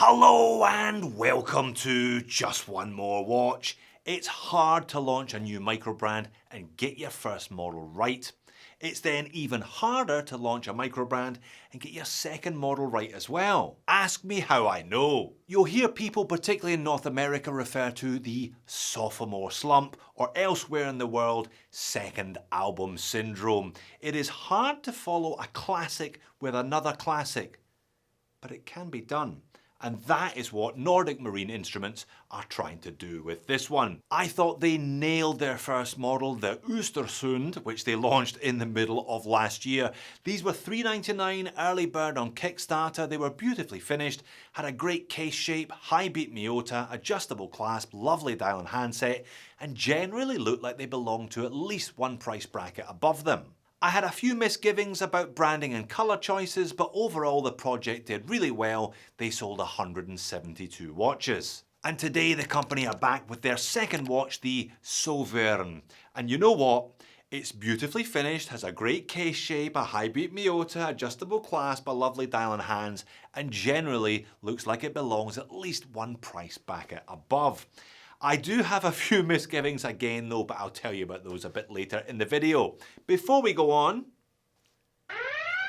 Hello and welcome to Just One More Watch. It's hard to launch a new micro brand and get your first model right. It's then even harder to launch a micro brand and get your second model right as well. Ask me how I know. You'll hear people, particularly in North America, refer to the sophomore slump, or elsewhere in the world, second album syndrome. It is hard to follow a classic with another classic, but it can be done. And that is what Nordic Marine Instruments are trying to do with this one. I thought they nailed their first model, the Östersund, which they launched in the middle of last year. These were $3.99 early bird on Kickstarter. They were beautifully finished, had a great case shape, high beat Miota, adjustable clasp, lovely dial and handset, and generally looked like they belonged to at least one price bracket above them. I had a few misgivings about branding and colour choices, but overall the project did really well. They sold 172 watches. And today the company are back with their second watch, the Sauverne. And you know what? It's beautifully finished, has a great case shape, a high beat Miota, adjustable clasp, a lovely dial and hands, and generally looks like it belongs at least one price bracket above. I do have a few misgivings again though, but I'll tell you about those a bit later in the video. Before we go on,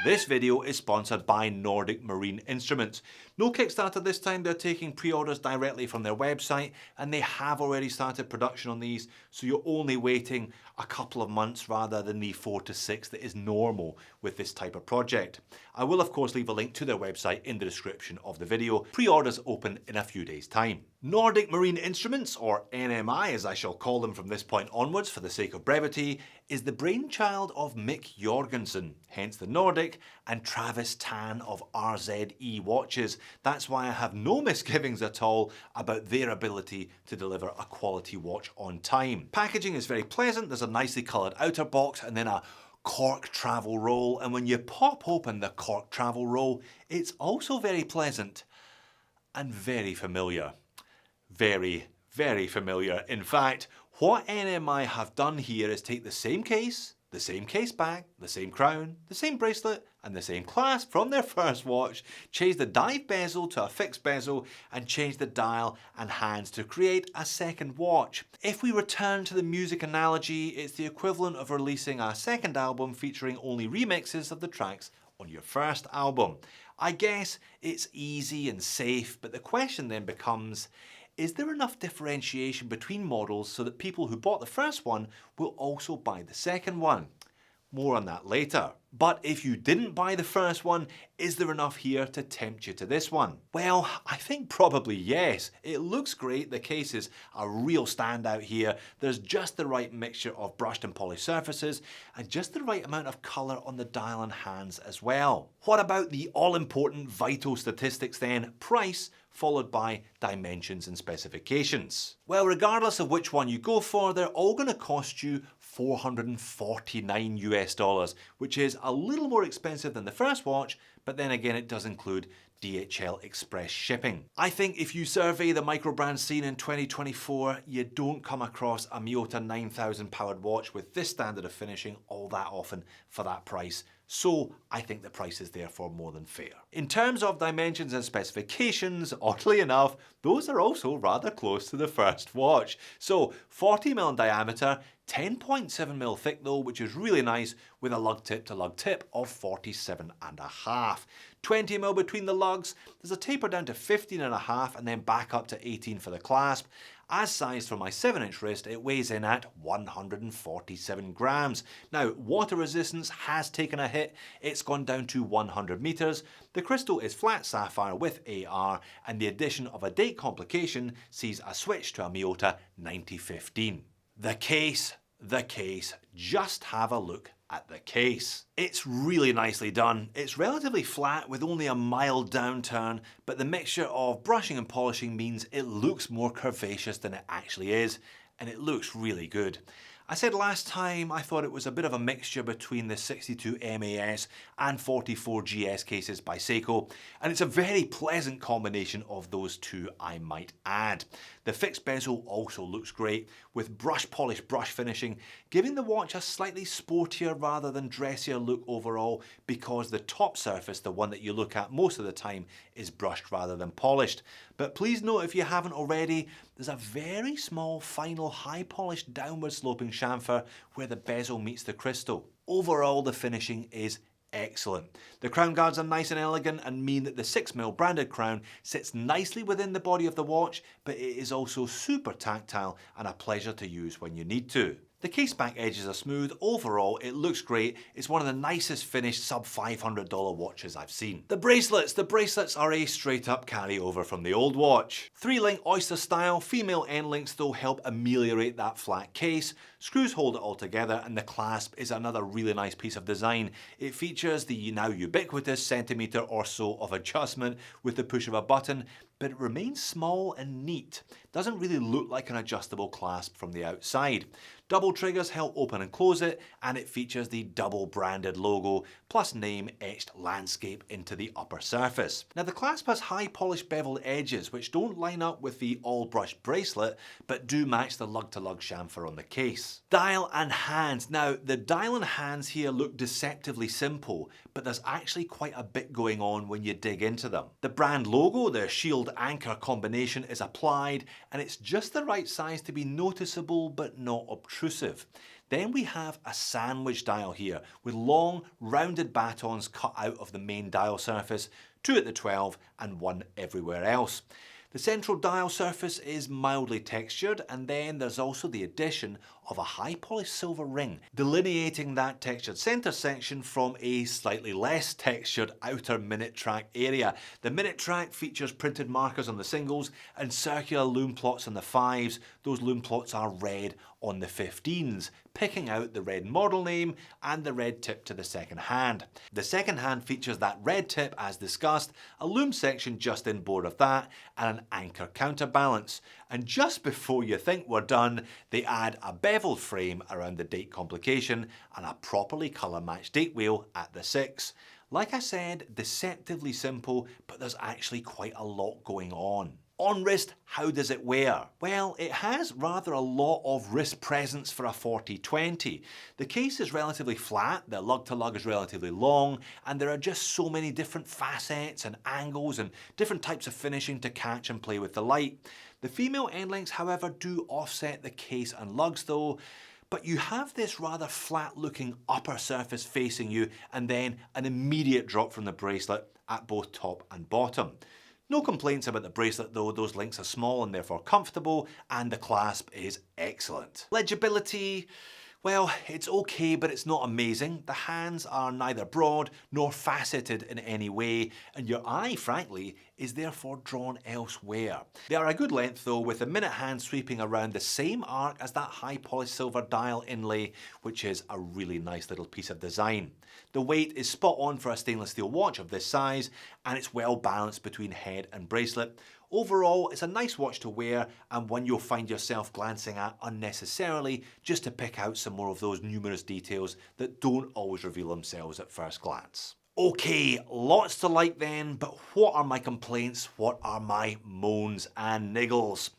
this video is sponsored by Nordic Marine Instruments. No Kickstarter this time, they're taking pre-orders directly from their website and they have already started production on these, so you're only waiting a couple of months rather than the 4 to 6 that is normal with this type of project. I will of course leave a link to their website in the description of the video. Pre-orders open in a few days' time. Nordic Marine Instruments, or NMI as I shall call them from this point onwards for the sake of brevity, is the brainchild of Mick Jorgensen, hence the Nordic, and Travis Tan of RZE Watches. That's why I have no misgivings at all about their ability to deliver a quality watch on time. Packaging is very pleasant. There's a nicely coloured outer box and then a cork travel roll, and when you pop open the cork travel roll, it's also very pleasant and very familiar. Very, very familiar. In fact, what NMI have done here is take the same case back, the same crown, the same bracelet, and the same clasp from their first watch, change the dive bezel to a fixed bezel, and change the dial and hands to create a second watch. If we return to the music analogy, it's the equivalent of releasing a second album featuring only remixes of the tracks on your first album. I guess it's easy and safe, but the question then becomes, is there enough differentiation between models so that people who bought the first one will also buy the second one? More on that later. But if you didn't buy the first one, is there enough here to tempt you to this one? Well, I think probably yes. It looks great, the case is a real standout here. There's just the right mixture of brushed and polished surfaces and just the right amount of colour on the dial and hands as well. What about the all-important vital statistics then? Price followed by dimensions and specifications. Well, regardless of which one you go for, they're all going to cost you $449 US, which is a little more expensive than the first watch, but then again it does include DHL Express shipping. I think if you survey the micro brand scene in 2024, you don't come across a Miota 9000 powered watch with this standard of finishing all that often for that price. So I think the price is therefore more than fair. In terms of dimensions and specifications, oddly enough, those are also rather close to the first watch. So 40mm in diameter, 10.7mm thick though, which is really nice, with a lug tip to lug tip of 47.5. 20mm between the lugs, there's a taper down to 15.5 and then back up to 18 for the clasp. As sized for my 7-inch wrist, it weighs in at 147 grams. Now, water resistance has taken a hit. It's gone down to 100 meters. The crystal is flat sapphire with AR, and the addition of a date complication sees a switch to a Miota 9015. The case, just have a look at the case. It's really nicely done. It's relatively flat with only a mild downturn, but the mixture of brushing and polishing means it looks more curvaceous than it actually is, and it looks really good. I said last time I thought it was a bit of a mixture between the 62 MAS and 44 GS cases by Seiko, and it's a very pleasant combination of those two, I might add. The fixed bezel also looks great, with brush polish brush finishing, giving the watch a slightly sportier rather than dressier look overall, because the top surface, the one that you look at most of the time, is brushed rather than polished. But please note, if you haven't already, there's a very small final high polished downward sloping chamfer where the bezel meets the crystal. Overall, the finishing is excellent. The crown guards are nice and elegant and mean that the 6mm branded crown sits nicely within the body of the watch, but it is also super tactile and a pleasure to use when you need to. The case back edges are smooth. Overall, it looks great. It's one of the nicest finished sub $500 watches I've seen. The bracelets are a straight up carryover from the old watch. 3-link oyster style, female end links though help ameliorate that flat case. Screws hold it all together, and the clasp is another really nice piece of design. It features the now ubiquitous centimetre or so of adjustment with the push of a button, but it remains small and neat. Doesn't really look like an adjustable clasp from the outside. Double triggers help open and close it, and it features the double branded logo plus name etched landscape into the upper surface. Now the clasp has high polished beveled edges which don't line up with the all brushed bracelet, but do match the lug-to-lug chamfer on the case. Dial and hands. Now the dial and hands here look deceptively simple, but there's actually quite a bit going on when you dig into them. The brand logo, the shield anchor combination, is applied, and it's just the right size to be noticeable but not obtrusive. Then we have a sandwich dial here with long rounded batons cut out of the main dial surface, 2 at the 12 and 1 everywhere else. The central dial surface is mildly textured, and then there's also the addition of a high polished silver ring, delineating that textured center section from a slightly less textured outer minute track area. The minute track features printed markers on the singles and circular lume plots on the 5s. Those lume plots are red on the 15s, picking out the red model name and the red tip to the second hand. The second hand features that red tip as discussed, a lume section just inboard of that, and an anchor counterbalance. And just before you think we're done, they add a beveled frame around the date complication and a properly colour matched date wheel at the 6. Like I said, deceptively simple, but there's actually quite a lot going on. On wrist, how does it wear? Well, it has rather a lot of wrist presence for a 40-20. The case is relatively flat, the lug-to-lug is relatively long, and there are just so many different facets and angles and different types of finishing to catch and play with the light. The female end links, however, do offset the case and lugs though, but you have this rather flat looking upper surface facing you, and then an immediate drop from the bracelet at both top and bottom. No complaints about the bracelet though, those links are small and therefore comfortable, and the clasp is excellent. Legibility, well, it's okay, but it's not amazing. The hands are neither broad nor faceted in any way, and your eye, frankly, is therefore drawn elsewhere. They are a good length though, with the minute hand sweeping around the same arc as that high polished silver dial inlay, which is a really nice little piece of design. The weight is spot on for a stainless steel watch of this size, and it's well balanced between head and bracelet. Overall, it's a nice watch to wear, and one you'll find yourself glancing at unnecessarily just to pick out some more of those numerous details that don't always reveal themselves at first glance. Okay, lots to like then, but what are my complaints? What are my moans and niggles?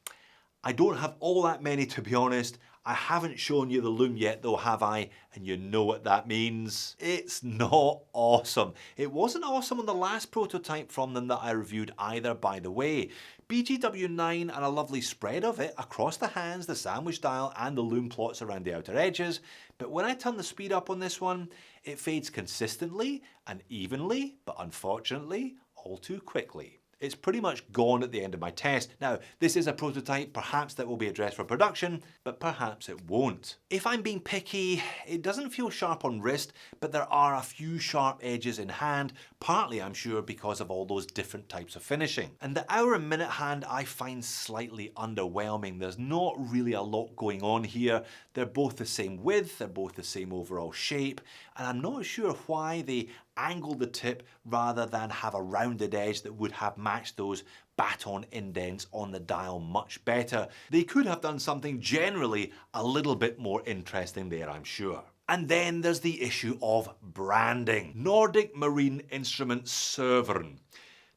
I don't have all that many, to be honest. I haven't shown you the lume yet though, have I? And you know what that means. It's not awesome. It wasn't awesome on the last prototype from them that I reviewed either, by the way. BGW9 and a lovely spread of it across the hands, the sandwich dial and the lume plots around the outer edges. But when I turn the speed up on this one, it fades consistently and evenly, but unfortunately, all too quickly. It's pretty much gone at the end of my test. Now, this is a prototype, perhaps that will be addressed for production, but perhaps it won't. If I'm being picky, it doesn't feel sharp on wrist, but there are a few sharp edges in hand, partly I'm sure because of all those different types of finishing. And the hour and minute hand I find slightly underwhelming. There's not really a lot going on here. They're both the same width, they're both the same overall shape, and I'm not sure why they angled the tip rather than have a rounded edge that would have matched those baton indents on the dial much better. They could have done something generally a little bit more interesting there, I'm sure. And then there's the issue of branding. Nordic Marine Instrument Severn.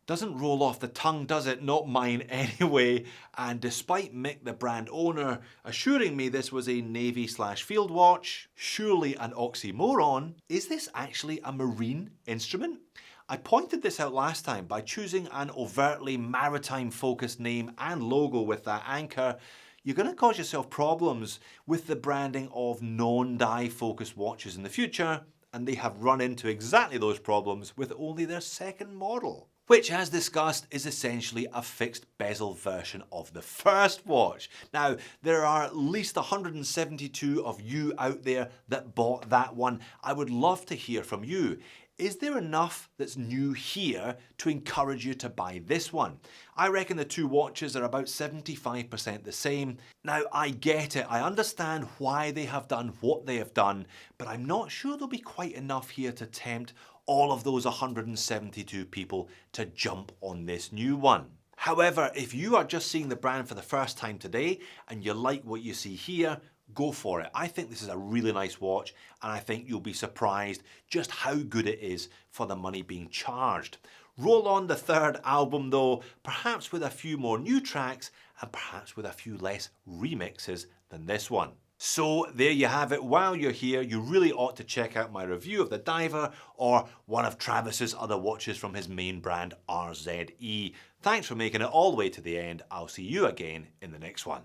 Doesn't roll off the tongue, does it? Not mine anyway. And despite Mick, the brand owner, assuring me this was a Navy/field watch, surely an oxymoron, is this actually a marine instrument? I pointed this out last time by choosing an overtly maritime focused name and logo with that anchor. You're going to cause yourself problems with the branding of non-dive focused watches in the future, and they have run into exactly those problems with only their second model, which, as discussed, is essentially a fixed bezel version of the first watch. Now, there are at least 172 of you out there that bought that one. I would love to hear from you. Is there enough that's new here to encourage you to buy this one? I reckon the two watches are about 75% the same. Now, I get it. I understand why they have done what they have done, but I'm not sure there'll be quite enough here to tempt all of those 172 people to jump on this new one. However, if you are just seeing the brand for the first time today and you like what you see here, go for it. I think this is a really nice watch, and I think you'll be surprised just how good it is for the money being charged. Roll on the third album though, perhaps with a few more new tracks and perhaps with a few less remixes than this one. So there you have it. While you're here, you really ought to check out my review of the Diver or one of Travis's other watches from his main brand RZE. Thanks for making it all the way to the end. I'll see you again in the next one.